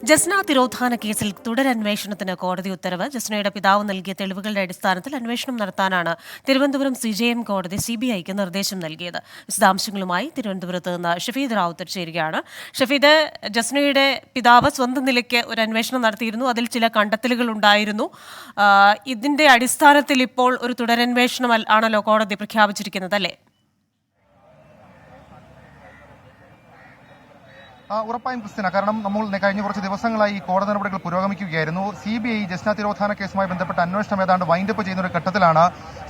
ജസ്ന തിരോധാന കേസിൽ തുടരന്വേഷണത്തിന് കോടതി ഉത്തരവ്. ജസ്നയുടെ പിതാവ് നൽകിയ തെളിവുകളുടെ അടിസ്ഥാനത്തിൽ അന്വേഷണം നടത്താനാണ് തിരുവനന്തപുരം CJM കോടതി CBIക്ക് നിർദ്ദേശം നൽകിയത്. വിശദാംശങ്ങളുമായി തിരുവനന്തപുരത്ത് നിന്ന് ഷഫീദ് റാവുത്തർ ചേരുകയാണ്. ഷഫീദ്, ജസ്നയുടെ പിതാവ് സ്വന്തം നിലയ്ക്ക് ഒരു അന്വേഷണം നടത്തിയിരുന്നു. അതിൽ ചില കണ്ടെത്തലുകൾ ഉണ്ടായിരുന്നു. ഇതിന്റെ അടിസ്ഥാനത്തിൽ ഇപ്പോൾ ഒരു തുടരന്വേഷണം ആണല്ലോ കോടതി പ്രഖ്യാപിച്ചിരിക്കുന്നത്, അല്ലേ? ഉറപ്പായും ക്രിസ്ത്യന, കാരണം നമ്മൾ കഴിഞ്ഞ കുറച്ച് ദിവസങ്ങളായി ഈ കോടതി നടപടികൾ പുരോഗമിക്കുകയായിരുന്നു. CBI ജസ്ന തിരോധാന കേസുമായി ബന്ധപ്പെട്ട അന്വേഷണം ഏതാണ്ട് വൈൻഡപ്പ് ചെയ്യുന്ന ഒരു ഘട്ടത്തിലാണ്.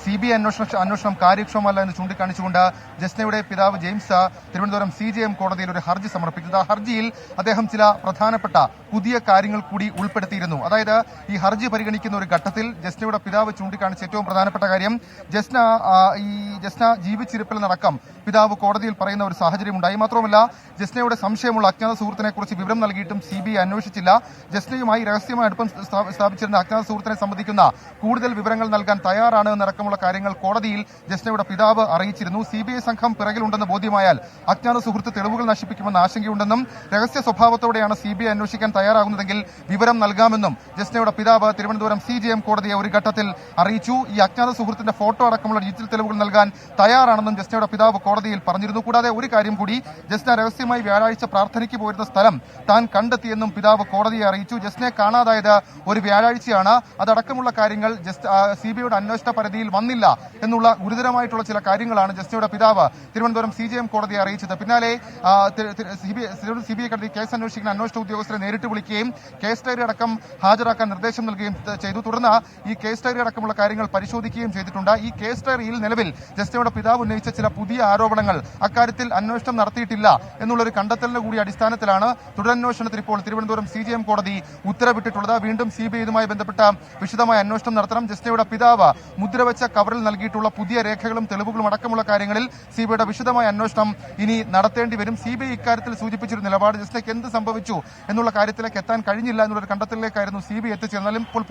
CBI അന്വേഷണം കാര്യക്ഷമമല്ല എന്ന് ചൂണ്ടിക്കാണിച്ചുകൊണ്ട് ജസ്നയുടെ പിതാവ് ജെയിംസ് തിരുവനന്തപുരം CJM കോടതിയിൽ ഒരു ഹർജി സമർപ്പിച്ചത്. ആ ഹർജിയിൽ അദ്ദേഹം ചില പ്രധാനപ്പെട്ട പുതിയ കാര്യങ്ങൾ കൂടി ഉൾപ്പെടുത്തിയിരുന്നു. അതായത് ഈ ഹർജി പരിഗണിക്കുന്ന ഒരു ഘട്ടത്തിൽ ജസ്നയുടെ പിതാവ് ചൂണ്ടിക്കാണിച്ച ഏറ്റവും പ്രധാനപ്പെട്ട കാര്യം, ജസ്ന ജീവിച്ചിരിപ്പിലെന്നടക്കം പിതാവ് കോടതിയിൽ പറയുന്ന ഒരു സാഹചര്യം ഉണ്ടായി. മാത്രമല്ല, ജസ്നയുടെ സംശയമുള്ള അജ്ഞാത സുഹൃത്തിനെ കുറിച്ച് വിവരം നൽകിയിട്ടും CBI അന്വേഷിച്ചില്ല. ജസ്നയുമായി രഹസ്യമായ അടുപ്പം സ്ഥാപിച്ചിരുന്ന അജ്ഞാത സുഹൃത്തിനെ സംബന്ധിക്കുന്ന കൂടുതൽ വിവരങ്ങൾ നൽകാൻ തയ്യാറാണ് എന്നടക്കമുള്ള കാര്യങ്ങൾ കോടതിയിൽ ജസ്നയുടെ പിതാവ് അറിയിച്ചിരുന്നു. CBI സംഘം പിറകിലുണ്ടെന്ന് ബോധ്യമായാൽ അജ്ഞാത സുഹൃത്ത് തെളിവുകൾ നശിപ്പിക്കുമെന്ന ആശങ്കയുണ്ടെന്നും രഹസ്യ സ്വഭാവത്തോടെയാണ് CBI അന്വേഷിക്കാൻ തയ്യാറാകുന്നതെങ്കിൽ വിവരം നൽകാമെന്നും ജസ്നയുടെ പിതാവ് തിരുവനന്തപുരം CJM കോടതിയെ ഒരു ഘട്ടത്തിൽ അറിയിച്ചു. ഈ അജ്ഞാത സുഹൃത്തിന്റെ ഫോട്ടോ അടക്കമുള്ള ഡിജിറ്റൽ തെളിവുകൾ നൽകാൻ തയ്യാറാണെന്നും ജസ്നയുടെ പിതാവ് കോടതിയിൽ പറഞ്ഞിരുന്നു. കൂടാതെ ഒരു കാര്യം കൂടി, ജസ്ന രഹസ്യമായി വ്യാഴാഴ്ച പ്രാർത്ഥനയ്ക്ക് പോയിരുന്ന സ്ഥലം താൻ കണ്ടെത്തിയെന്നും പിതാവ് കോടതിയെ അറിയിച്ചു. ജസ്നയെ കാണാതായത് ഒരു വ്യാഴാഴ്ചയാണ്. അതടക്കമുള്ള കാര്യങ്ങൾ CBIയുടെ അന്വേഷണ പരിധിയിൽ വന്നില്ല എന്നുള്ള ഗുരുതരമായിട്ടുള്ള ചില കാര്യങ്ങളാണ് ജസ്നയുടെ പിതാവ് തിരുവനന്തപുരം CJM കോടതിയെ അറിയിച്ചത്. പിന്നാലെ CBI കടത്തി കേസ് അന്വേഷിക്കുന്ന അന്വേഷണ ഉദ്യോഗസ്ഥരെ നേരിട്ട് വിളിക്കുകയും കേസ് ഡയറി അടക്കം ഹാജരാക്കാൻ നിർദ്ദേശം നൽകുകയും ചെയ്തു. തുടർന്ന് ഈ കേസ് ഡയറി അടക്കമുള്ള കാര്യങ്ങൾ പരിശോധിക്കുകയും ചെയ്തിട്ടുണ്ട്. ഈ കേസ് ഡയറിയിൽ നിലവിൽ ജസ്നയുടെ പിതാവ് ഉന്നയിച്ച ചില പുതിയ ആരോപണങ്ങൾ, അക്കാര്യത്തിൽ അന്വേഷണം നടത്തിയിട്ടില്ല എന്നുള്ളൊരു കണ്ടെത്തലിന്റെ കൂടി അടിസ്ഥാനത്തിലാണ് തുടരന്വേഷണത്തിന് ഇപ്പോൾ തിരുവനന്തപുരം CJM കോടതി ഉത്തരവിട്ടിട്ടുള്ളത്. വീണ്ടും CBI ഇതുമായി ബന്ധപ്പെട്ട വിശദമായ അന്വേഷണം നടത്തണം. ജസ്നയുടെ പിതാവ് മുദ്രവെച്ച കവറിൽ നൽകിയിട്ടുള്ള പുതിയ രേഖകളും തെളിവുകളും അടക്കമുള്ള കാര്യങ്ങളിൽ CBIയുടെ വിശദമായ അന്വേഷണം ഇനി നടത്തേണ്ടി വരും. CBI ഇക്കാര്യത്തിൽ സൂചിപ്പിച്ചൊരു നിലപാട്, ജസ്നയ്ക്ക് എന്ത് സംഭവിച്ചു എന്നുള്ള കാര്യത്തിലേക്ക് എത്താൻ കഴിഞ്ഞില്ല എന്നുള്ളൊരു കണ്ടെത്തലിലേക്കായിരുന്നു CBI എത്തിച്ചേർന്നാലും ഇപ്പോൾ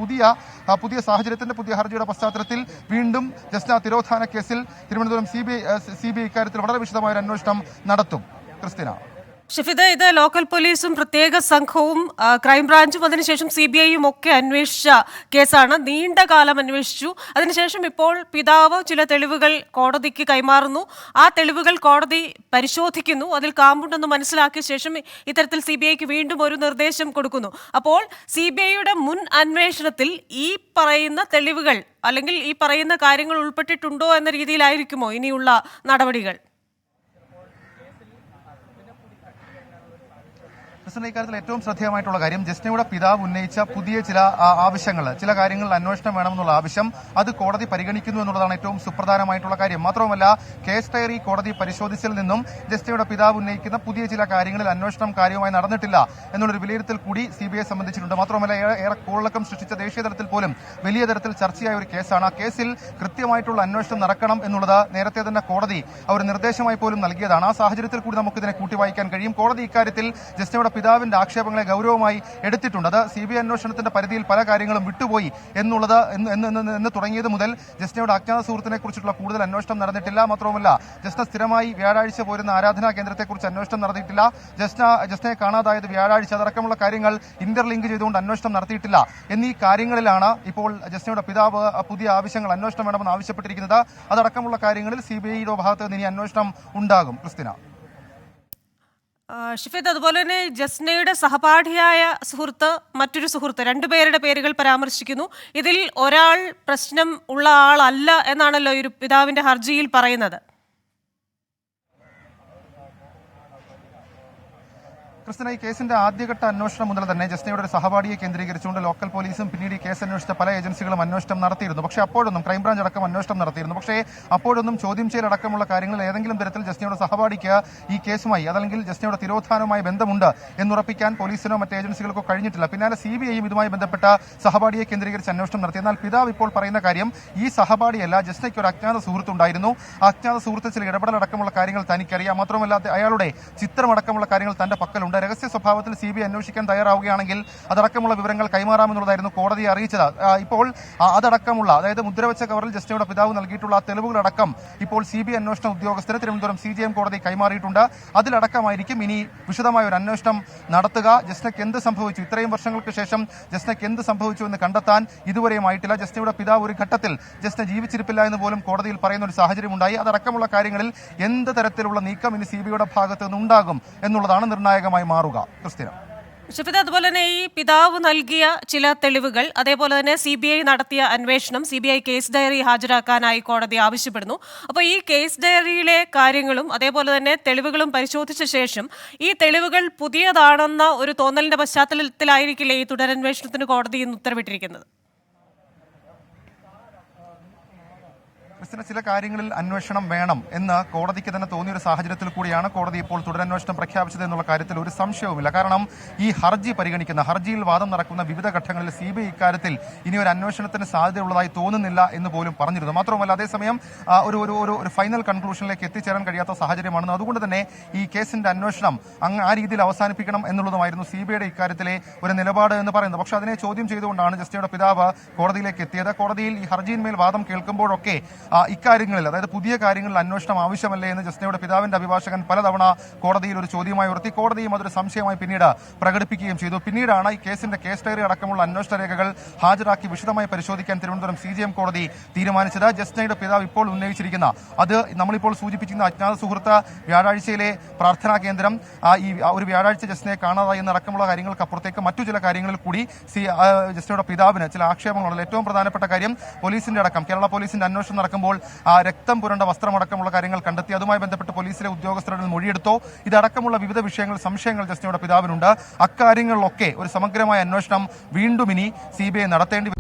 പുതിയ സാഹചര്യത്തിന്റെ പുതിയ ഹർജിയുടെ പശ്ചാത്തലത്തിൽ വീണ്ടും ജസ്ന തിരോധാന കേസിൽ തിരുവനന്തപുരം CBI ഇക്കാര്യത്തിൽ വളരെ വിശദമായ ഒരു അന്വേഷണം നടത്തും. ക്രിസ്tina. ഷഫീദ്, ഇത് ലോക്കൽ പോലീസും പ്രത്യേക സംഘവും ക്രൈംബ്രാഞ്ചും അതിനുശേഷം CBIയും ഒക്കെ അന്വേഷിച്ച കേസാണ്. നീണ്ട കാലം അന്വേഷിച്ചു. അതിനുശേഷം ഇപ്പോൾ പിതാവ് ചില തെളിവുകൾ കോടതിക്ക് കൈമാറുന്നു. ആ തെളിവുകൾ കോടതി പരിശോധിക്കുന്നു. അതിൽ കാമ്പുണ്ടെന്ന് മനസ്സിലാക്കിയ ശേഷം ഇത്തരത്തിൽ CBIക്ക് വീണ്ടും ഒരു നിർദ്ദേശം കൊടുക്കുന്നു. അപ്പോൾ CBIയുടെ മുൻ അന്വേഷണത്തിൽ ഈ പറയുന്ന തെളിവുകൾ അല്ലെങ്കിൽ ഈ പറയുന്ന കാര്യങ്ങൾ ഉൾപ്പെട്ടിട്ടുണ്ടോ എന്ന രീതിയിലായിരിക്കുമോ ഇനിയുള്ള നടപടികൾ? ഇക്കാര്യത്തിൽ ഏറ്റവും ശ്രദ്ധേയമായിട്ടുള്ള കാര്യം, ജസ്നയുടെ പിതാവ് ഉന്നയിച്ച പുതിയ ചില ആവശ്യങ്ങൾ, ചില കാര്യങ്ങളിൽ അന്വേഷണം വേണമെന്നുള്ള ആവശ്യം, അത് കോടതി പരിഗണിക്കുന്നു എന്നുള്ളതാണ് ഏറ്റവും സുപ്രധാനമായിട്ടുള്ള കാര്യം. മാത്രവുമല്ല, കേസ് ഡയറി കോടതി പരിശോധിച്ചതിൽ നിന്നും ജസ്നയുടെ പിതാവ് ഉന്നയിക്കുന്ന പുതിയ ചില കാര്യങ്ങളിൽ അന്വേഷണം കാര്യമായി നടന്നിട്ടില്ല എന്നുള്ളൊരു വിലയിരുത്തൽ കൂടി CBI സംബന്ധിച്ചിട്ടുണ്ട്. മാത്രമല്ല, ഏറെ കോളിളക്കം സൃഷ്ടിച്ച ദേശീയ തലത്തിൽ പോലും വലിയ തരത്തിൽ ചർച്ചയായ ഒരു കേസാണ്. ആ കേസിൽ കൃത്യമായിട്ടുള്ള അന്വേഷണം നടക്കണം എന്നുള്ളത് നേരത്തെ തന്നെ കോടതി ഒരു നിർദ്ദേശമായി പോലും നൽകിയതാണ്. ആ സാഹചര്യത്തിൽ കൂടി നമുക്കിതിനെ കൂട്ടി വായിക്കാൻ കഴിയും. കോടതി ഇക്കാര്യത്തിൽ ജസ്നയുടെ പിതാവിന്റെ ആക്ഷേപങ്ങളെ ഗൗരവമായി എടുത്തിട്ടുണ്ട്. അത് CBI അന്വേഷണത്തിന്റെ പരിധിയിൽ പല കാര്യങ്ങളും വിട്ടുപോയി എന്നുള്ളത് എന്ന് തുടങ്ങിയത് മുതൽ ജസ്നയുടെ അജ്ഞാത സുഹൃത്തിനെ കുറിച്ചുള്ള കൂടുതൽ അന്വേഷണം നടന്നിട്ടില്ല. മാത്രവുമല്ല, ജസ്ന സ്ഥിരമായി വ്യാഴാഴ്ച പോരുന്ന ആരാധനാ കേന്ദ്രത്തെക്കുറിച്ച് അന്വേഷണം നടത്തിയിട്ടില്ല. ജസ്നയെ കാണാതായത് വ്യാഴാഴ്ച, അതടക്കമുള്ള കാര്യങ്ങൾ ഇന്റർലിങ്ക് ചെയ്തുകൊണ്ട് അന്വേഷണം നടത്തിയിട്ടില്ല എന്നീ കാര്യങ്ങളിലാണ് ഇപ്പോൾ ജസ്നയുടെ പിതാവ് പുതിയ ആവശ്യങ്ങൾ, അന്വേഷണം വേണമെന്ന് ആവശ്യപ്പെട്ടിരിക്കുന്നത്. അതടക്കമുള്ള കാര്യങ്ങളിൽ CBIയുടെ ഭാഗത്ത് നിന്ന് ഇനി അന്വേഷണം ഉണ്ടാകും. ക്രിസ്tina. ഷഫീദ്, അതുപോലെ തന്നെ ജസ്നയുടെ സഹപാഠിയായ സുഹൃത്ത്, മറ്റൊരു സുഹൃത്ത്, രണ്ടുപേരുടെ പേരുകൾ പരാമർശിക്കുന്നു. ഇതിൽ ഒരാൾ പ്രശ്നം ഉള്ള ആളല്ല എന്നാണല്ലോ ഒരു പിതാവിന്റെ ഹർജിയിൽ പറയുന്നത്. ക്രിസ്tina, ഈ കേസിന്റെ ആദ്യഘട്ട അന്വേഷണം മുതൽ തന്നെ ജസ്നയുടെ ഒരു സഹപാഠിയെ കേന്ദ്രീകരിച്ചുകൊണ്ട് ലോക്കൽ പോലീസും പിന്നീട് ഈ കേസ് അന്വേഷിച്ച പല ഏജൻസികളും അന്വേഷണം നടത്തിയിരുന്നു. പക്ഷേ അപ്പോഴൊന്നും ക്രൈംബ്രാഞ്ച് അടക്കം അന്വേഷണം നടത്തിയിരുന്നു. പക്ഷേ അപ്പോഴൊന്നും ചോദ്യം ചെയ്യലടക്കമുള്ള കാര്യങ്ങളിൽ ഏതെങ്കിലും തരത്തിൽ ജസ്നയുടെ സഹപാഠിക്ക് ഈ കേസുമായി, അതല്ലെങ്കിൽ ജസ്നയുടെ തിരോധാനവുമായി ബന്ധമുണ്ട് എന്നുറപ്പിക്കാൻ പോലീസിനോ മറ്റ് ഏജൻസികൾക്കോ കഴിഞ്ഞിട്ടില്ല. പിന്നാലെ CBIയും ഇതുമായി ബന്ധപ്പെട്ട സഹപാഠിയെ കേന്ദ്രീകരിച്ച് അന്വേഷണം നടത്തി. എന്നാൽ പിതാവ് ഇപ്പോൾ പറയുന്ന കാര്യം, ഈ സഹപാഠിയല്ല, ജസ്നയ്ക്ക് ഒരു അജ്ഞാത സുഹൃത്തുണ്ടായിരുന്നു. അജ്ഞാത സുഹൃത്ത് ചില ഇടപെടലടക്കമുള്ള കാര്യങ്ങൾ തനിക്കറിയാം. മാത്രമല്ല, അയാളുടെ ചിത്രമടക്കമുള്ള കാര്യങ്ങൾ തന്റെ പക്കലുണ്ട്. പറയുന്നുണ്ട്. രഹസ്യ സ്വഭാവത്തിൽ CBI അന്വേഷിക്കാൻ തയ്യാറാവുകയാണെങ്കിൽ അതടക്കമുള്ള വിവരങ്ങൾ കൈമാറാമെന്നുള്ളതായിരുന്നു കോടതിയെ അറിയിച്ചത്. ഇപ്പോൾ അതടക്കമുള്ള, അതായത് മുദ്രവെച്ച കവറിൽ ജസ്നയുടെ പിതാവ് നൽകിയിട്ടുള്ള തെളിവുകളടക്കം ഇപ്പോൾ CBI അന്വേഷണ ഉദ്യോഗസ്ഥന് തിരുവനന്തപുരം CJM കോടതി കൈമാറിയിട്ടുണ്ട്. അതിലടക്കമായിരിക്കും ഇനി വിശദമായ ഒരു അന്വേഷണം നടത്തുക. ജസ്നയ്ക്ക് എന്ത് സംഭവിച്ചു, ഇത്രയും വർഷങ്ങൾക്ക് ശേഷം ജസ്നയ്ക്ക് എന്ത് സംഭവിച്ചു എന്ന് കണ്ടെത്താൻ ഇതുവരെയും ആയിട്ടില്ല. ജസ്നയുടെ പിതാവ് ഒരു ഘട്ടത്തിൽ ജസ്ന ജീവിച്ചിരിപ്പില്ല എന്ന് പോലും കോടതിയിൽ പറയുന്ന ഒരു സാഹചര്യമുണ്ടായി. അതടക്കമുള്ള കാര്യങ്ങളിൽ എന്ത് തരത്തിലുള്ള നീക്കം ഇനി CBIയുടെ ഭാഗത്ത് നിന്നുണ്ടാകും എന്നുള്ളതാണ് നിർണായകമായി മാറുക. ക്രിസ്ത്യന, ഷഫീദ, അതുപോലെ തന്നെ ഈ പിതാവ് നൽകിയ ചില തെളിവുകൾ, അതേപോലെ തന്നെ CBI നടത്തിയ അന്വേഷണം, CBI കേസ് ഡയറി ഹാജരാക്കാനായി കോടതി ആവശ്യപ്പെടുന്നു. അപ്പോൾ ഈ കേസ് ഡയറിയിലെ കാര്യങ്ങളും അതേപോലെ തന്നെ തെളിവുകളും പരിശോധിച്ച ശേഷം ഈ തെളിവുകൾ പുതിയതാണെന്ന ഒരു തോന്നലിന്റെ പശ്ചാത്തലത്തിലായിരിക്കില്ലേ ഈ തുടരന്വേഷണത്തിന് കോടതി ഇന്ന് ഉത്തരവിട്ടിരിക്കുന്നത്? ചില കാര്യങ്ങളിൽ അന്വേഷണം വേണം എന്ന് കോടതിക്ക് തന്നെ തോന്നിയൊരു സാഹചര്യത്തിൽ കൂടിയാണ് കോടതി ഇപ്പോൾ തുടരന്വേഷണം പ്രഖ്യാപിച്ചത് എന്നുള്ള കാര്യത്തിൽ ഒരു സംശയവുമില്ല. കാരണം ഈ ഹർജി പരിഗണിക്കുന്ന, ഹർജിയിൽ വാദം നടക്കുന്ന വിവിധ ഘട്ടങ്ങളിൽ CBI ഇക്കാര്യത്തിൽ ഇനി ഒരു അന്വേഷണത്തിന് സാധ്യതയുള്ളതായി തോന്നുന്നില്ല എന്ന് പോലും പറഞ്ഞിരുന്നു. മാത്രമല്ല അതേസമയം ഒരു ഫൈനൽ കൺക്ലൂഷനിലേക്ക് എത്തിച്ചേരാൻ കഴിയാത്ത സാഹചര്യമാണെന്ന്, അതുകൊണ്ട് തന്നെ ഈ കേസിന്റെ അന്വേഷണം ആ രീതിയിൽ അവസാനിപ്പിക്കണം എന്നുള്ളതുമായിരുന്നു CBIയുടെ ഇക്കാര്യത്തിലെ ഒരു നിലപാട് എന്ന് പറയുന്നത്. പക്ഷേ അതിനെ ചോദ്യം ചെയ്തുകൊണ്ടാണ് ജസ്റ്റിയുടെ പിതാവ് കോടതിയിലേക്ക് എത്തിയത്. കോടതിയിൽ ഈ ഹർജിയിന്മേൽ വാദം കേൾക്കുമ്പോഴൊക്കെ ഇക്കാര്യങ്ങളിൽ, അതായത് പുതിയ കാര്യങ്ങളിൽ അന്വേഷണം ആവശ്യമല്ലേ എന്ന് ജസ്നയുടെ പിതാവിന്റെ അഭിഭാഷകൻ പലതവണ കോടതിയിൽ ഒരു ചോദ്യമായി ഉയർത്തി. കോടതിയും അതൊരു സംശയമായി പിന്നീട് പ്രകടിപ്പിക്കുകയും ചെയ്തു. പിന്നീടാണ് ഈ കേസിന്റെ കേസ് ഡയറി അടക്കമുള്ള അന്വേഷണ രേഖകൾ ഹാജരാക്കി വിശദമായി പരിശോധിക്കാൻ തിരുവനന്തപുരം CJM കോടതി തീരുമാനിച്ചത്. ജസ്നയുടെ പിതാവ് ഇപ്പോൾ ഉന്നയിച്ചിരിക്കുന്ന, അത് നമ്മളിപ്പോൾ സൂചിപ്പിക്കുന്ന അജ്ഞാത സുഹൃത്ത് വ്യാഴാഴ്ചയിലെ പ്രാർത്ഥനാ കേന്ദ്രം, ഈ ഒരു വ്യാഴാഴ്ച ജസ്നയെ കാണാതായി എന്നടക്കമുള്ള കാര്യങ്ങൾക്കപ്പുറത്തേക്ക് മറ്റു ചില കാര്യങ്ങളിൽ കൂടി ജസ്നയുടെ പിതാവിന് ചില ആക്ഷേപങ്ങളുണ്ട്. ഏറ്റവും പ്രധാനപ്പെട്ട കാര്യം പോലീസിന്റെ അടക്കം, കേരള പോലീസിന്റെ അന്വേഷണം നടക്കുമ്പോൾ രക്തം പുരണ്ട വസ്ത്രമടക്കമുള്ള കാര്യങ്ങൾ കണ്ടെത്തി. അതുമായി ബന്ധപ്പെട്ട് പോലീസിലെ ഉദ്യോഗസ്ഥരുടെ മൊഴിയെടുത്തോ, ഇതടക്കമുള്ള വിവിധ വിഷയങ്ങൾ, സംശയങ്ങൾ ജസ്നയുടെ പിതാവിനുണ്ട്. അക്കാര്യങ്ങളിലൊക്കെ ഒരു സമഗ്രമായ അന്വേഷണം വീണ്ടും ഇനി CBI നടത്തേണ്ടി